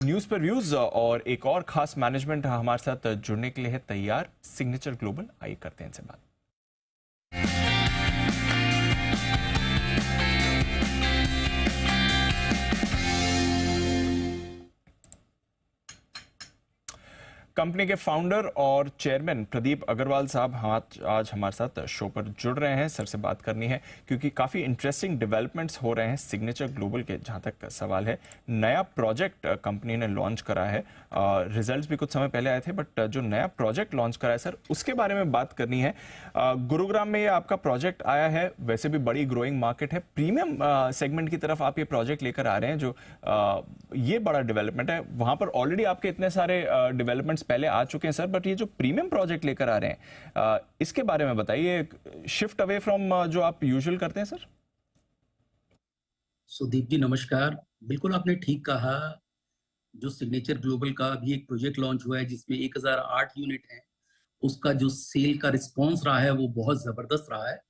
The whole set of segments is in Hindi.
न्यूज पर व्यूज और एक और खास मैनेजमेंट हमारे साथ जुड़ने के लिए है तैयार। सिग्नेचर ग्लोबल, आइए करते हैं इनसे बात। कंपनी के फाउंडर और चेयरमैन प्रदीप अग्रवाल साहब आज हमारे साथ शो पर जुड़ रहे हैं। सर से बात करनी है क्योंकि काफ़ी इंटरेस्टिंग डेवलपमेंट्स हो रहे हैं सिग्नेचर ग्लोबल के। जहां तक सवाल है, नया प्रोजेक्ट कंपनी ने लॉन्च करा है। रिजल्ट्स भी कुछ समय पहले आए थे, बट जो नया प्रोजेक्ट लॉन्च करा है सर, उसके बारे में बात करनी है। गुरुग्राम में ये आपका प्रोजेक्ट आया है, वैसे भी बड़ी ग्रोइंग मार्केट है। प्रीमियम सेगमेंट की तरफ आप ये प्रोजेक्ट लेकर आ रहे हैं, जो ये बड़ा डेवलपमेंट है। वहां पर ऑलरेडी आपके इतने सारे डेवलपमेंट्स पहले आ चुके हैं सर, बट ये जो प्रीमियम प्रोजेक्ट लेकर आ रहे हैं, इसके बारे में बताइए। शिफ्ट अवे फ्रॉम जो आप यूजुअल करते हैं सर। सुदीप जी नमस्कार। बिल्कुल आपने ठीक कहा। जो सिग्नेचर ग्लोबल का भी एक प्रोजेक्ट लॉन्च हुआ है जिसमें 1008 यूनिट है, उसका जो सेल का रिस्पांस रहा है वो बहुत जबरदस्त रहा है।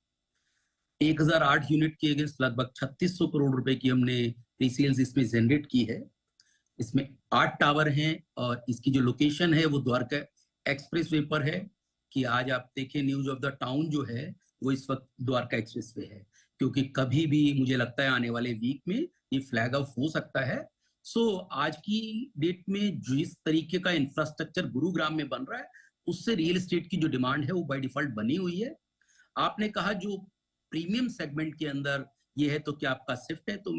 1008 यूनिट के अगेंस्ट लगभग 3600 करोड़ रुपए की हमने प्रीसेल्स इसमें जनरेट की है। इसमें 8 टावर हैं और इसकी जो लोकेशन है वो द्वारका एक्सप्रेस वे पर है। कि आज आप देखें, न्यूज ऑफ द टाउन जो है वो इस वक्त द्वारका एक्सप्रेस वे है, क्योंकि कभी भी मुझे लगता है आने वाले वीक में ये फ्लैग ऑफ हो सकता है। आज की डेट में जिस तरीके का इंफ्रास्ट्रक्चर गुरुग्राम में बन रहा है, उससे रियल एस्टेट की जो डिमांड है वो बाय डिफॉल्ट बनी हुई है। आपने कहा जो प्रीमियम सेगमेंट के अंदर ये है, तो क्या आपका शिफ्ट है? तो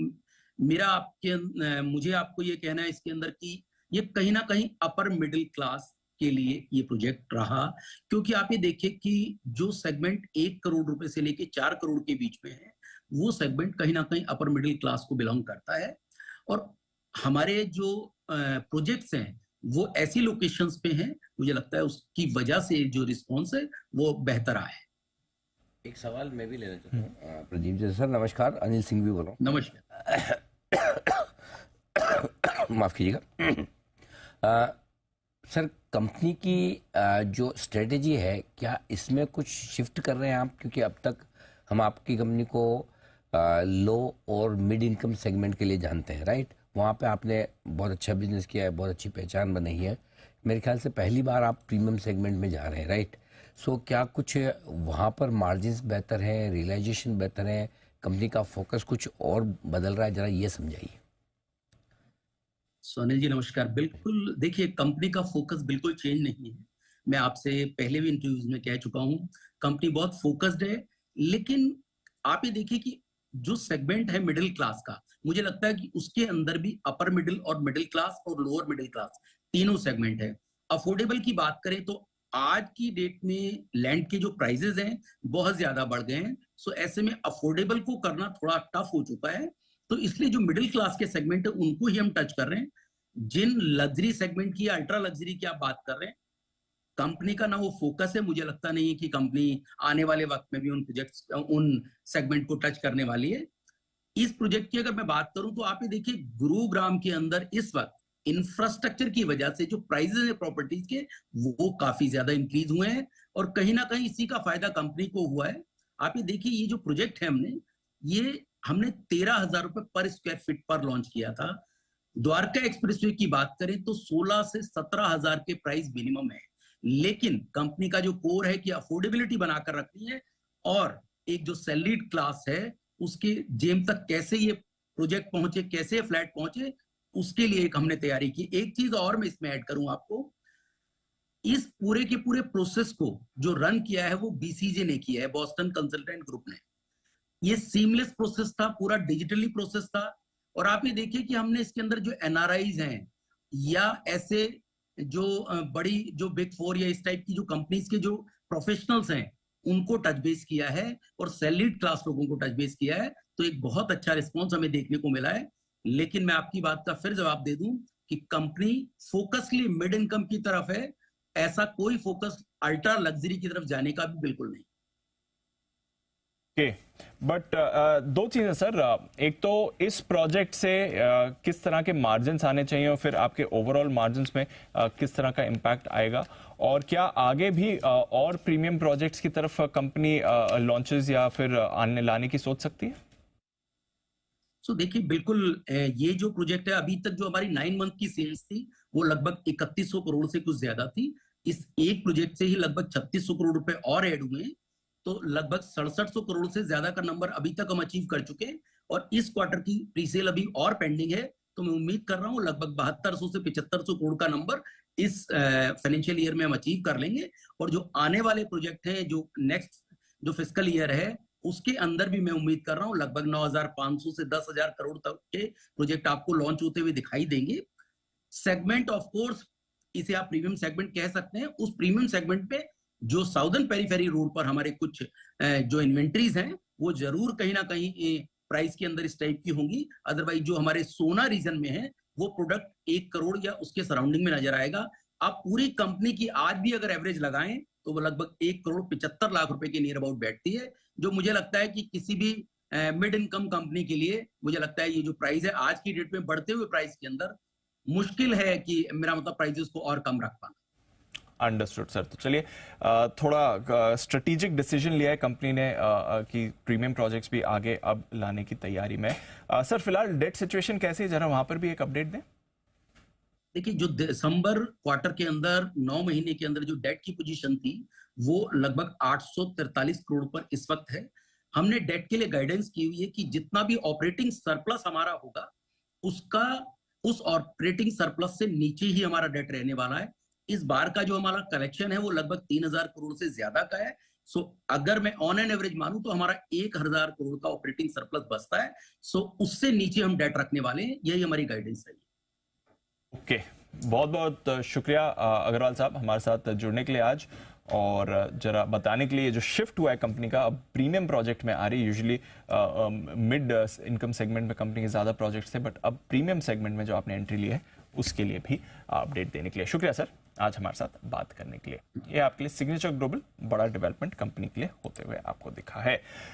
मुझे आपको ये कहना है इसके अंदर कि ये कहीं ना कहीं अपर मिडिल क्लास के लिए ये प्रोजेक्ट रहा। क्योंकि आप ये देखिए कि जो सेगमेंट 1 करोड़ रुपए से लेके 4 करोड़ के बीच में है, वो सेगमेंट कहीं ना कहीं अपर मिडिल क्लास को बिलोंग करता है। और हमारे जो प्रोजेक्ट्स हैं वो ऐसी लोकेशंस पे हैं, मुझे लगता है उसकी वजह से जो रिस्पॉन्स है वो बेहतर आया है। एक सवाल मैं भी लेना चाहता हूँ प्रदीप जी। सर नमस्कार, अनिल सिंह भी बोल रहा हूँ। नमस्कार। माफ कीजिएगा। सर कंपनी की जो स्ट्रेटेजी है, क्या इसमें कुछ शिफ्ट कर रहे हैं आप? क्योंकि अब तक हम आपकी कंपनी को लो और मिड इनकम सेगमेंट के लिए जानते हैं, राइट? वहाँ पे आपने बहुत अच्छा बिजनेस किया है, बहुत अच्छी पहचान बनाई है। मेरे ख्याल से पहली बार आप प्रीमियम सेगमेंट में जा रहे हैं, राइट? क्या कुछ वहाँ पर मार्जिन्स बेहतर हैं, रियलाइजेशन बेहतर है, कंपनी का फोकस कुछ और बदल रहा है? जरा ये समझाइए। सोनिल जी नमस्कार। बिल्कुल, देखिए कंपनी का फोकस बिल्कुल चेंज नहीं है। मैं आपसे पहले भी इंटरव्यूज में कह चुका हूं, कंपनी बहुत फोकस्ड है। लेकिन आप ये देखिए कि जो सेगमेंट है मिडिल क्लास का, मुझे लगता है कि उसके अंदर भी अपर मिडिल और मिडिल क्लास और लोअर मिडिल क्लास तीनों सेगमेंट है। अफोर्डेबल की बात करें तो आज की डेट में लैंड के जो प्राइसेस हैं बहुत ज्यादा बढ़ गए हैं। ऐसे में अफोर्डेबल को करना थोड़ा टफ हो चुका है। तो इसलिए जो मिडिल क्लास के सेगमेंट है उनको ही हम टच कर रहे हैं। जिन लग्जरी सेगमेंट की, अल्ट्रा लग्जरी की आप बात कर रहे हैं, कंपनी का ना वो फोकस है। मुझे लगता नहीं है कि कंपनी आने वाले वक्त में भी उन प्रोजेक्ट्स, उन सेगमेंट को टच करने वाली है। इस प्रोजेक्ट की अगर मैं बात करूं तो आप ये देखिए, गुरुग्राम के अंदर इस वक्त इंफ्रास्ट्रक्चर की वजह से जो प्राइसेस है प्रॉपर्टीज के, वो काफी ज्यादा इंक्रीज हुए हैं और कहीं ना कहीं इसी का फायदा कंपनी को हुआ है। आप ये देखिए, ये जो प्रोजेक्ट है हमने 13,000 रुपए पर स्क्वायर फीट पर लॉन्च किया था। द्वारका एक्सप्रेसवे की बात करें तो 16 से 17,000 के प्राइस मिनिमम है। लेकिन कंपनी का जो कोर है कि अफोर्डेबिलिटी बनाकर रखनी है और एक जो सैलरीड क्लास है उसके जेब तक कैसे ये प्रोजेक्ट पहुंचे, कैसे फ्लैट पहुंचे, उसके लिए एक हमने तैयारी की। एक चीज और मैं इसमें ऐड करूं आपको, इस पूरे के पूरे प्रोसेस को जो रन किया है वो बीसीजे ने किया है, बॉस्टन कंसल्टेंट ग्रुप ने। ये सीमलेस प्रोसेस था, पूरा डिजिटली प्रोसेस था। और आप ये देखिए कि हमने इसके अंदर जो एनआरआईज हैं या ऐसे जो बड़ी जो बिग फोर या इस टाइप की जो कंपनीज के जो प्रोफेशनल्स हैं उनको टच बेस किया है और सैलरीड क्लास लोगों को टच बेस किया है। तो एक बहुत अच्छा रिस्पॉन्स हमें देखने को मिला है। लेकिन मैं आपकी बात का फिर जवाब दे दूं कि कंपनी फोकसली मिड इनकम की तरफ है। ऐसा कोई फोकस अल्ट्रा लग्जरी की तरफ जाने का भी बिल्कुल नहीं। बट दो चीजें सर, एक तो इस प्रोजेक्ट से किस तरह के मार्जिन्स आने चाहिए और फिर आपके ओवरऑल मार्जिन्स में किस तरह का इम्पैक्ट आएगा, और क्या आगे भी और प्रीमियम प्रोजेक्ट्स की तरफ कंपनी लॉन्चेस या फिर आने लाने की सोच सकती है? सो देखिए बिल्कुल ये जो प्रोजेक्ट है, अभी तक जो हमारी 9 मंथ की सेल्स थी वो लगभग 3100 करोड़ से कुछ ज्यादा थी। इस एक प्रोजेक्ट से ही लगभग 3600 करोड़ रुपए और ऐड हुए हैं, तो लगभग 6700 करोड़ से ज्यादा का नंबर अभी तक हम अचीव कर चुके हैं। और इस क्वार्टर की प्रीसेल अभी और पेंडिंग है, तो मैं उम्मीद कर रहा हूँ लगभग 7200 से 7500 करोड़ का नंबर इस फाइनेंशियल ईयर में हम अचीव कर लेंगे। और जो आने वाले प्रोजेक्ट हैं, जो नेक्स्ट जो फिस्कल ईयर है उसके अंदर भी मैं उम्मीद कर रहा हूं लगभग 9500 से 10,000 करोड़ तक के प्रोजेक्ट आपको लॉन्च होते हुए दिखाई देंगे। सेगमेंट ऑफ कोर्स इसे आप प्रीमियम सेगमेंट कह सकते हैं। उस प्रीमियम सेगमेंट पे जो साउदर्न पेरिफेरी रोड पर हमारे कुछ जो इन्वेंट्रीज हैं वो जरूर कहीं ना कहीं प्राइस के अंदर इस टाइप की होंगी। अदरवाइज जो हमारे सोना रीजन में है वो प्रोडक्ट 1 करोड़ या उसके सराउंडिंग में नजर आएगा। आप पूरी कंपनी की आज भी अगर एवरेज लगाएं तो वो लगभग 1 करोड़ 75 लाख रुपए के नियर अबाउट बैठती है, जो मुझे लगता है कि किसी भी मिड इनकम कंपनी के लिए मुझे लगता है ये जो प्राइस है आज की डेट में बढ़ते हुए प्राइस के अंदर मुश्किल है कि मेरा मतलब प्राइसेस को और कम रख पाना। Understood sir. तो चलिए थोड़ा स्ट्रेटेजिक डिसीजन लिया है कंपनी ने कि प्रीमियम प्रोजेक्ट्स भी आगे अब लाने की तैयारी में। सर फिलहाल डेट सिचुएशन कैसी है, जरा वहां पर भी एक अपडेट दें। देखिए जो दिसंबर क्वार्टर के अंदर 9 महीने के अंदर जो डेट की पोजीशन थी वो लगभग 843 करोड़ पर इस वक्त है। हमने डेट के लिए गाइडेंस की हुई है कि जितना भी ऑपरेटिंग सरप्लस हमारा होगा उसका उस ऑपरेटिंग सरप्लस से नीचे ही हमारा डेट रहने वाला है। इस बार का जो हमारा कलेक्शन है वो लगभग 3000 करोड़ से ज्यादा का है। सो अगर मैं ऑन एन एवरेज मानूं तो हमारा 1000 करोड़ का ऑपरेटिंग सरप्लस बचता है। सो उससे नीचे हम डेट रखने वाले हैं, यही हमारी गाइडेंस है। ओके, बहुत बहुत शुक्रिया अग्रवाल साहब हमारे साथ जुड़ने के लिए आज, और जरा बताने के लिए जो शिफ्ट हुआ है कंपनी का अब प्रीमियम प्रोजेक्ट में आ रही है। यूजुअली मिड इनकम सेगमेंट में कंपनी के ज़्यादा प्रोजेक्ट्स थे, बट अब प्रीमियम सेगमेंट में जो आपने एंट्री ली है उसके लिए भी अपडेट देने के लिए शुक्रिया सर, आज हमारे साथ बात करने के लिए। ये आपके लिए सिग्नेचर ग्लोबल बड़ा डेवलपमेंट कंपनी के लिए होते हुए आपको दिखा है।